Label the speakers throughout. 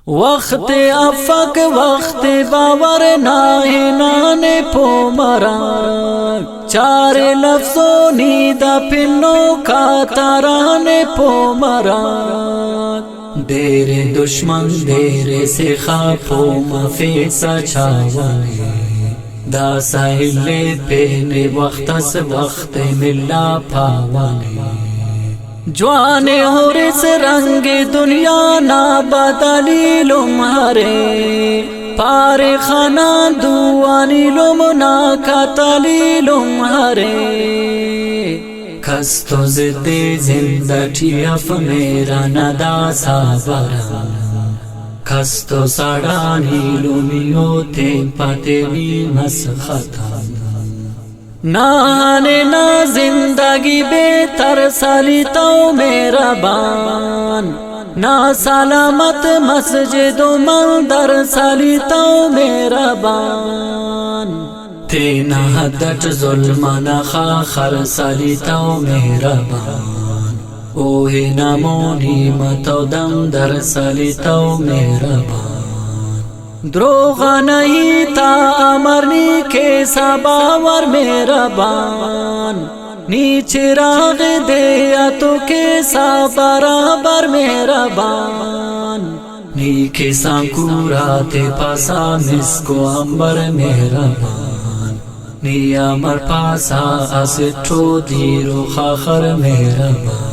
Speaker 1: वक्त अफक वक्त बावर नाहे नाने पोमरा चार लफ्जों नीदा पिन्नो का ताराने पोमरा देरे दुश्मन देरे से खापो मफे सचावाए दा साहिले पेने वक्तस वक्त मिला पावाने जवाने और इस रंग दुनिया ना बदली लुम्हारे पारे खाना दुआनी लुमना कतली लुम्हारे खस्तो जिद्दे जिंदगी अफ मेरा नदा साबरा खस्तो सड़ानी लुमियो ते पतेवी मसखता नाने ना जिंदगी बेतर सलितो मेरा बान ना सलामत मस्जिद मंदर सलितो मेरा बान तेना हदट जुल्मना खाखर सलितो मेरा बान ओहे नमोनी मतो दम दर सलितो मेरा बान द्रोगा नहीं था अमरनी के सबावर मेरा बान नीचे राग दे तो के सा बराबर मेरा बान नीके सांकुरा ते पासा मिसको अंबर मेरा बान नी अमर पासा असिठो दीरो खाखर मेरा बान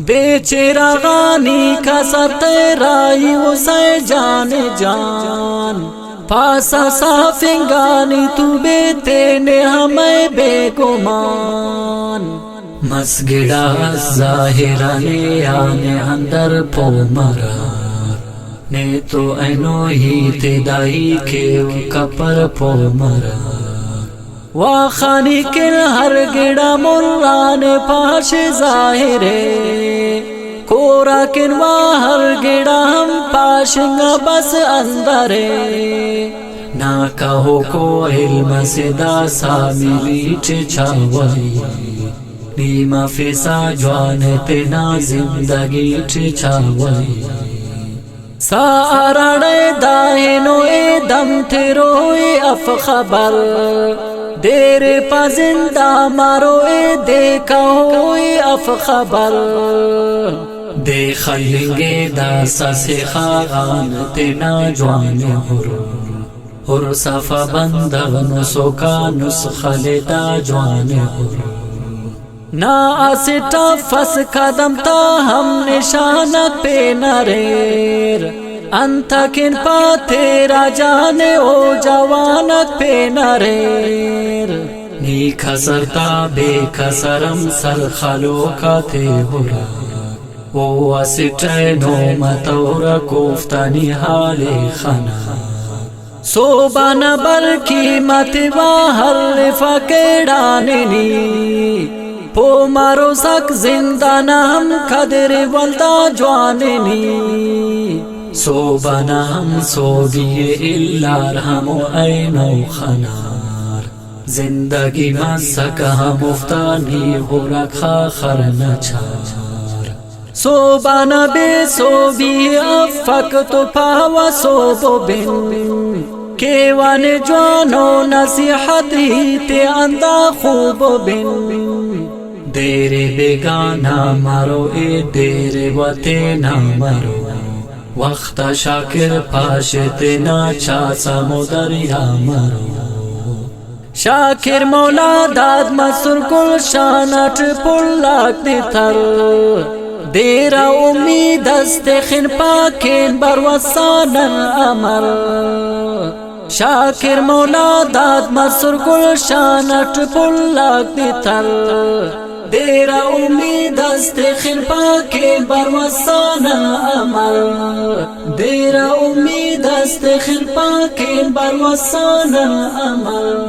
Speaker 1: बेचेरा गानी का सतराई उसे जाने जान पासा साफिंगानी तू बेते ने हमें बेगुमान मस्गिड़ा जाहिरा ने आने अंदर पोमरा ने तो एनो ही तेदाई के कपर पोमरा वा खानी किल हर गिड़ा मुर्रान पाश जाहिरे कोरा किन हर गिड़ा हम पाशंगा बस अंदरे ना कहो को इल्म से दासा मिली छावई नीमा फिसा जवान ते ना जिंदगी छावई सारा दाहिनो ए दम तेरो अफ खबर देरे पाजिंदा मारो ए देखा हो अफ खबर देख लेंगे दासा से खागान तेना जवान हुर सफा बंदा नुसो का नुसखलेदा जवान हुर ना आसिटा फस कदम ता हम निशानक पे नरेर अंतकिन पा तेरा जाने ओ जवानक पे नरेर नी खसरता बेखसरम सर खलो का थे हुरा ओ असिटे नो मतौरा कोफ्तानी हाले खना सोबाना बर की मतवा हर फकेड़ाने नी पो मारो सक जिंदा नाम कदर वल्दा जवाने नी सोबाना हम सोगिए इल्लार हमो ऐनो खनार जिंदगी मसक हम मुफ्तानी हो रखा खर नचार सोबाना बे सोबी अफक तो पावा सोबो बिन केवान जवानो नसीहत ही ते अंदा खूब बिन देरे बेगाना मारो ए देरे वते ना मारो वक्त शाकिर पाशते ना चा समुदरिया मारो शाकिर मौला दाद मसुर कुल शानट पुल्लाक दे थर देरा उम्मीद दस्ते खिन पाकिन बरवसान अमर शाकिर मौला दाद मसुर कुल शानट पुल्लाक दे थर देरा उम्मीद दस्ते खिन पाकिन बरवसान अमर देरा उम्मीद दस्ते खिन पाकिन बरवसान अमर।